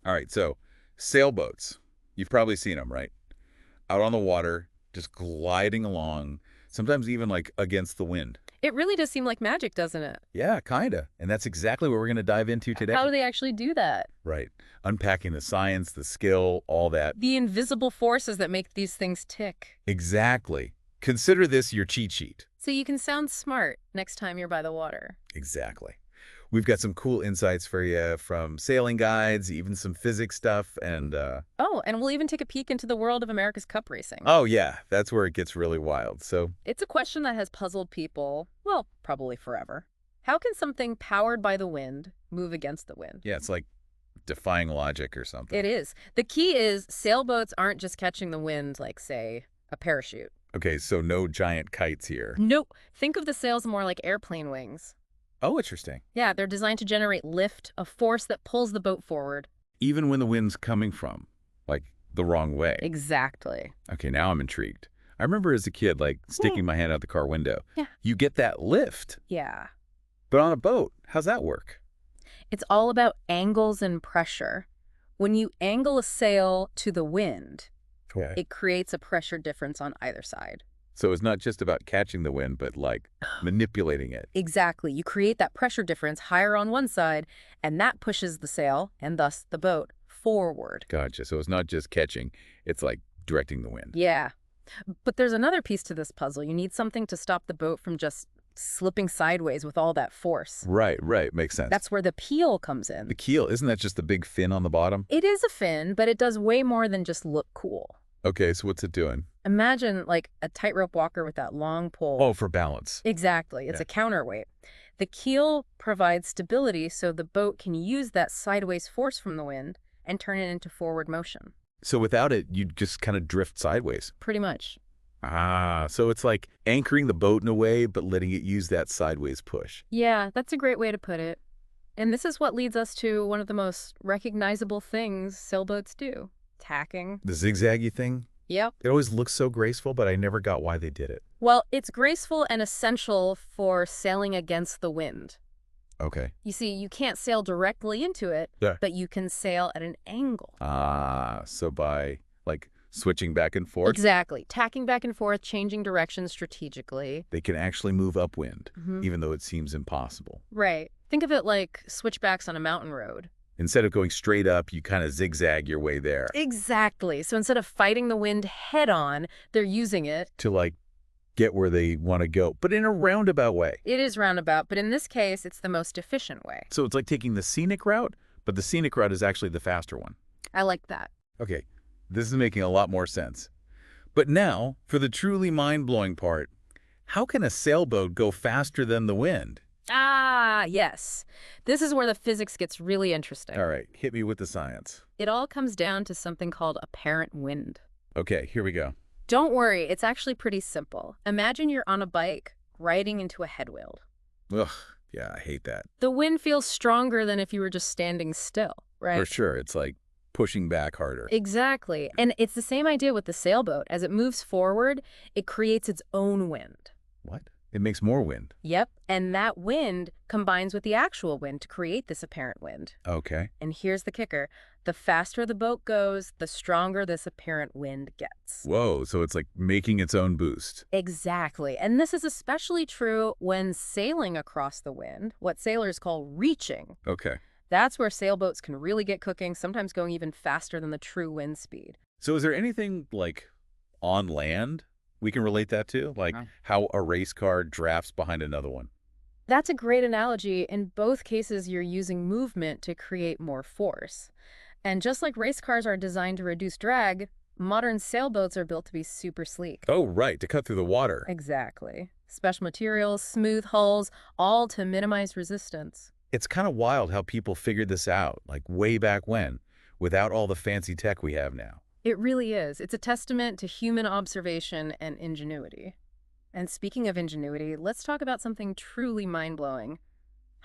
All right, so sailboats. You've probably seen them, right? Out on the water, just gliding along, sometimes even like against the wind. It really does seem like magic, doesn't it? Yeah, kinda. And that's exactly what we're going to dive into today. How do they actually do that? Right. Unpacking the science, the skill, all that. The invisible forces that make these things tick. Exactly. Consider this your cheat sheet. So you can sound smart next time you're by the water. Exactly. We've got some cool insights for you from sailing guides, even some physics stuff, and Oh, and we'll even take a peek into the world of America's Cup racing. oh yeah, that's where it gets really wild. So, It's a question that has puzzled people, well, probably forever. How can something powered by the wind move against the wind? yeah, it's like defying logic or something. It is. The key is sailboats aren't just catching the wind like, say, a parachute. Okay, so no giant kites here. Nope. Think of the sails more like airplane wings. Oh, interesting. Yeah, they're designed to generate lift, a force that pulls the boat forward. Even when the wind's coming from, like, the wrong way. Exactly. Okay, now I'm intrigued. I remember as a kid, like, sticking my hand out the car window. Yeah. You get that lift. Yeah. But on a boat, how's that work? It's all about angles and pressure. When you angle a sail to the wind, Okay. it creates a pressure difference on either side. So it's not just about catching the wind, but, like, manipulating it. Exactly. You create that pressure difference higher on one side, and that pushes the sail, and thus the boat, forward. Gotcha. So it's not just catching, it's like directing the wind. Yeah. But there's another piece to this puzzle. You need something to stop the boat from just slipping sideways with all that force. Right, right. Makes sense. That's where the peel comes The in. keel, isn't that just the big fin on the bottom? It is a fin, but it does way more than just look cool. Okay, so what's it doing? Imagine like a tightrope walker with that long pole. Oh, for balance. Exactly. It's Yeah. a counterweight. The keel provides stability so the boat can use that sideways force from the wind and turn it into forward motion. So without it, you'd just kind of drift sideways. Pretty much. Ah, so it's like anchoring the boat in a way, but letting it use that sideways push. Yeah, that's a great way to put it. And this is what leads us to one of the most recognizable things sailboats do. Tacking. The zigzaggy thing, Yep. it always looks so graceful, but I never got why they did it. Well, it's graceful and essential for sailing against the wind. Okay. You see, you can't sail directly into it, Yeah. but you can sail at an angle. Ah, so by like switching back and forth, Exactly. Tacking back and forth, changing direction strategically. they can actually move upwind, Mhm. even though it seems impossible. Right. Think of it like switchbacks on a mountain road. Instead of going straight up, you kind of zigzag your way there Exactly. So instead of fighting the wind head on, they're using it. to like get where they want to go, but in a roundabout way. It is roundabout, but in this case, it's the most efficient way. So it's like taking the scenic route, but the scenic route is actually the faster one. I like that. Okay, this is making a lot more sense. But now, for the truly mind-blowing part, how can a sailboat go faster than the wind? Ah, yes. This is where the physics gets really interesting. All right, hit me with the science. It all comes down to something called apparent wind. Okay, here we go. Don't worry, it's actually pretty simple. Imagine you're on a bike riding into a headwind. Ugh, yeah, I hate that. The wind feels stronger than if you were just standing still, right? For sure, it's like pushing back harder. Exactly. And it's the same idea with the sailboat. As it moves forward, it creates its own wind. What? It makes more wind. Yep. And that wind combines with the actual wind to create this apparent wind. Okay. And here's the kicker. The faster the boat goes, the stronger this apparent wind gets. Whoa, so it's like making its own boost. Exactly. And this is especially true when sailing across the wind, what sailors call reaching. Okay. That's where sailboats can really get cooking, sometimes going even faster than the true wind speed. So is there anything like on land we can relate that to? Like how a race car drafts behind another one? That's a great analogy. In both cases, you're using movement to create more force. And just like race cars are designed to reduce drag, modern sailboats are built to be super sleek. Oh, right, to cut through the water. Exactly. Special materials, smooth hulls, all to minimize resistance. It's kind of wild how people figured this out, like way back when, without all the fancy tech we have now. It really is. It's a testament to human observation and ingenuity. And speaking of ingenuity, let's talk about something truly mind-blowing.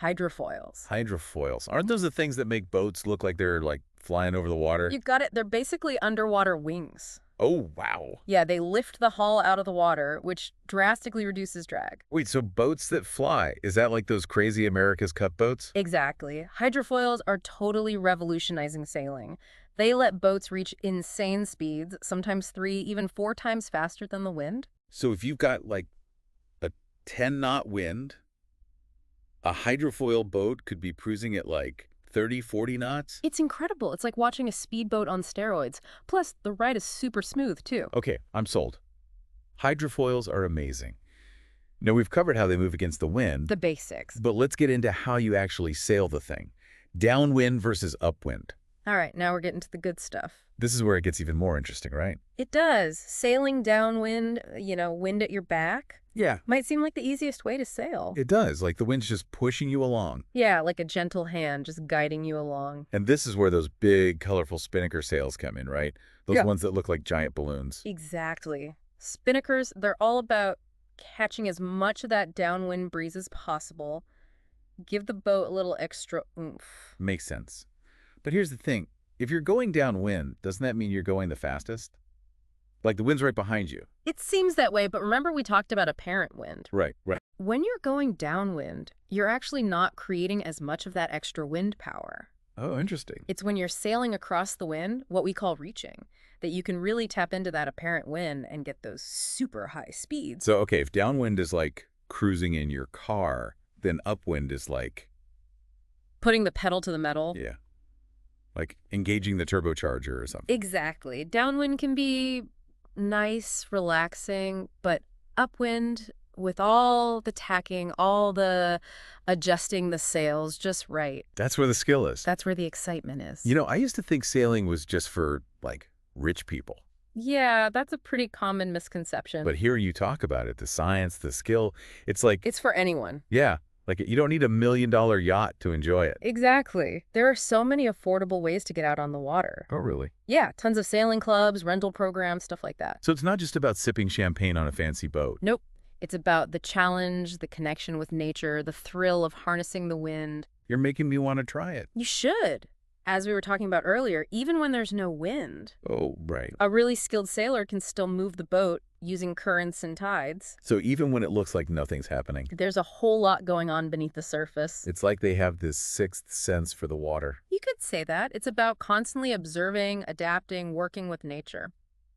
Hydrofoils. Hydrofoils. Aren't those the things that make boats look like they're like flying over the water? You got it. They're basically underwater wings. Oh, wow. Yeah, they lift the hull out of the water, which drastically reduces drag. Wait, so boats that fly, is that like those crazy America's Cup boats? Exactly. Hydrofoils are totally revolutionizing sailing. They let boats reach insane speeds, sometimes 3, even 4 times faster than the wind. So if you've got like a 10-knot wind, a hydrofoil boat could be cruising at like 30, 40 knots? It's incredible. It's like watching a speedboat on steroids. Plus, the ride is super smooth, too. Okay, I'm sold. Hydrofoils are amazing. Now, we've covered how they move against the wind, The basics. but let's get into how you actually sail the thing. Downwind versus upwind. All right, now we're getting to the good stuff. This is where it gets even more interesting, right? It does. Sailing downwind, wind at your back, Yeah. might seem like the easiest way to sail. It does, like the wind's just pushing you along. Yeah, like a gentle hand just guiding you along. And this is where those big, colorful spinnaker sails come in, right? Those Yeah. ones that look like giant balloons. Exactly. Spinnakers, they're all about catching as much of that downwind breeze as possible. Give the boat a little extra oomph. Makes sense. But here's the thing. If you're going downwind, doesn't that mean you're going the fastest? Like the wind's right behind you. It seems that way, but remember we talked about apparent wind. Right, right. When you're going downwind, you're actually not creating as much of that extra wind power. Oh, interesting. It's when you're sailing across the wind, what we call reaching, that you can really tap into that apparent wind and get those super high speeds. So, okay, if downwind is like cruising in your car, then upwind is like, Putting the pedal to the metal. yeah, like engaging the turbocharger or something. Exactly. Downwind can be nice, relaxing, but upwind, with all the tacking, all the adjusting the sails just right, That's where the skill is. that's where the excitement is. You know, I used to think sailing was just for like rich people. Yeah, that's a pretty common misconception. But hearing you talk about it, the science, the skill, it's like, It's for anyone. yeah, like you don't need $1 million yacht to enjoy it. Exactly. There are so many affordable ways to get out on the water. Oh, really? Yeah, tons of sailing clubs, rental programs, stuff like that. So it's not just about sipping champagne on a fancy boat. Nope. It's about the challenge, the connection with nature, the thrill of harnessing the wind. You're making me want to try it. You should. As we were talking about earlier, even when there's no wind, Oh, right. a really skilled sailor can still move the boat using currents and tides. So even when it looks like nothing's happening, There's a whole lot going on beneath the surface. it's like they have this sixth sense for the water. You could say that. It's about constantly observing, adapting, working with nature.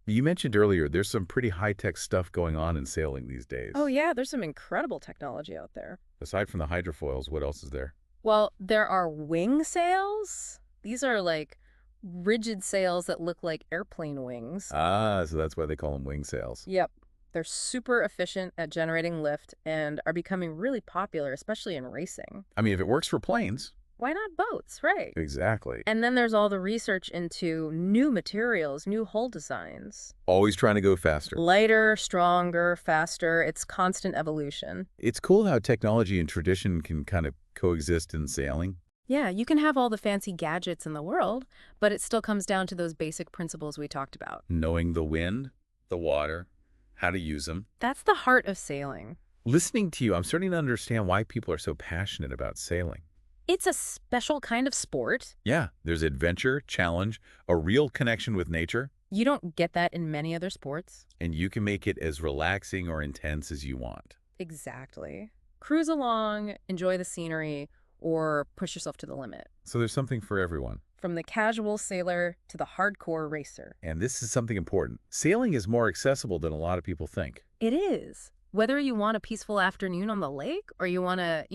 You mentioned earlier there's some pretty high-tech stuff going on in sailing these days. Oh yeah, there's some incredible technology out there. Aside from the hydrofoils, what else is there? Well, there are wing sails. These are like rigid sails that look like airplane wings. Ah, so that's why they call them wing sails. Yep. They're super efficient at generating lift and are becoming really popular, especially in racing. I mean, if it works for planes. Why not boats, right? Exactly. And then there's all the research into new materials, new hull designs. Always trying to go faster. Lighter, stronger, faster. It's constant evolution. It's cool how technology and tradition can kind of coexist in sailing. Yeah, you can have all the fancy gadgets in the world, but it still comes down to those basic principles we talked about. Knowing the wind, the water, how to use them. That's the heart of sailing. Listening to you, I'm starting to understand why people are so passionate about sailing. It's a special kind of sport. Yeah, there's adventure, challenge, a real connection with nature, You don't get that in many other sports. and you can make it as relaxing or intense as you want. Exactly. Cruise along, enjoy the scenery, or push yourself to the limit. So there's something for everyone. From the casual sailor to the hardcore racer. And this is something important. Sailing is more accessible than a lot of people think. It is. Whether you want a peaceful afternoon on the lake or you want to,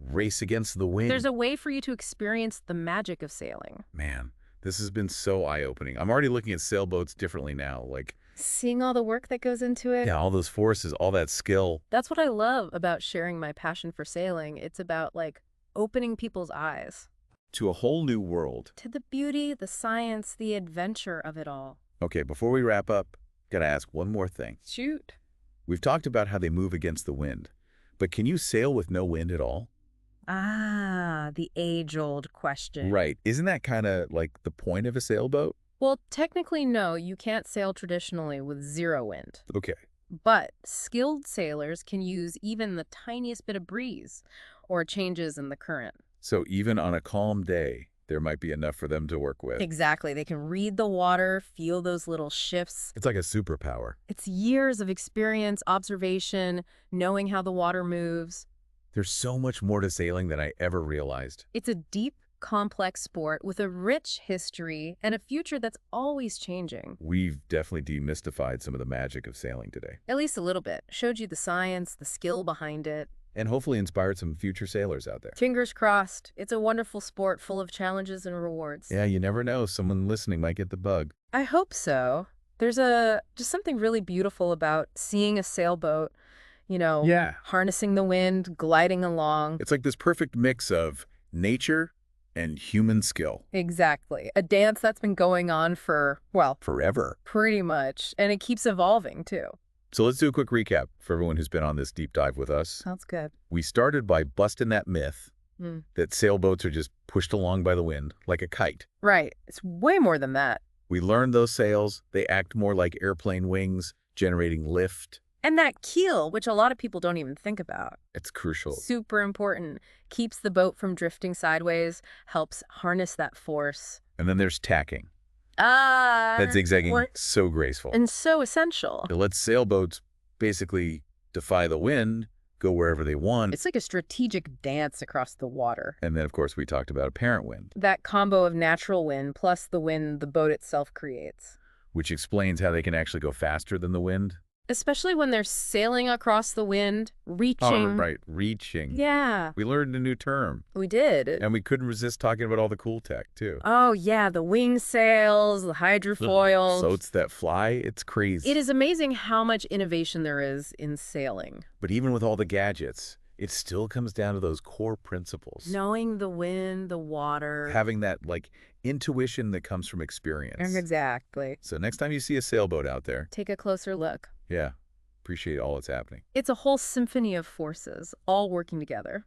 Race against the wind. there's a way for you to experience the magic of sailing. Man, this has been so eye-opening. I'm already looking at sailboats differently now. Like, Seeing all the work that goes into it. yeah, all those forces, all that skill. That's what I love about sharing my passion for sailing. It's about, opening people's eyes To a whole new world. to the beauty, the science, the adventure of it all. Okay, before we wrap up, gotta ask one more thing. Shoot. We've talked about how they move against the wind, but can you sail with no wind at all? Ah, the age-old question. Right. Isn't that kind of like the point of a sailboat? Well, technically, no, you can't sail traditionally with zero wind. Okay. But skilled sailors can use even the tiniest bit of breeze or changes in the current. So even on a calm day, there might be enough for them to work with. Exactly. They can read the water, feel those little shifts. It's like a superpower. It's years of experience, observation, knowing how the water moves. There's so much more to sailing than I ever realized. It's a deep, complex sport with a rich history and a future that's always changing. We've definitely demystified some of the magic of sailing today. At least a little bit. Showed you the science, the skill behind it. And hopefully inspired some future sailors out there. Fingers crossed. It's a wonderful sport full of challenges and rewards. Yeah, you never know. Someone listening might get the bug. I hope so. There's just something really beautiful about seeing a sailboat, harnessing the wind, gliding along. It's like this perfect mix of nature and human skill. Exactly. A dance that's been going on for, well, Forever. pretty much. And it keeps evolving, too. So let's do a quick recap for everyone who's been on this deep dive with us. Sounds good. We started by busting that myth that sailboats are just pushed along by the wind like a kite. Right. It's way more than that. We learned those sails, they act more like airplane wings, generating lift. And that keel, which a lot of people don't even think about. It's crucial. Super important. Keeps the boat from drifting sideways, helps harness that force. And then there's tacking. That zigzagging, so graceful. And so essential. It lets sailboats basically defy the wind, go wherever they want. It's like a strategic dance across the water. And then, of course, we talked about apparent wind, That combo of natural wind plus the wind the boat itself creates. which explains how they can actually go faster than the wind. Especially when they're sailing across the wind, reaching. Oh, right, reaching. Yeah, We learned a new term. we did. And we couldn't resist talking about all the cool tech, too. Oh, yeah, the wing sails, the hydrofoils. Boats that fly, it's crazy. It is amazing how much innovation there is in sailing. But even with all the gadgets, it still comes down to those core principles. Knowing the wind, the water. Having that, intuition that comes from experience. Exactly. So next time you see a sailboat out there, Take a closer look. yeah, appreciate all that's happening. It's a whole symphony of forces, all working together.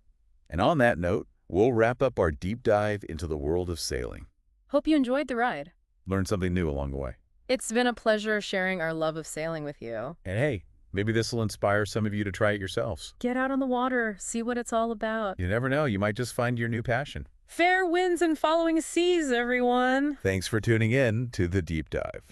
And on that note, we'll wrap up our deep dive into the world of sailing. Hope you enjoyed the ride. Learn something new along the way. It's been a pleasure sharing our love of sailing with you. And hey, maybe this will inspire some of you to try it yourselves. Get out on the water, see what it's all about. You never know, you might just find your new passion. Fair winds and following seas, everyone. Thanks for tuning in to The Deep Dive.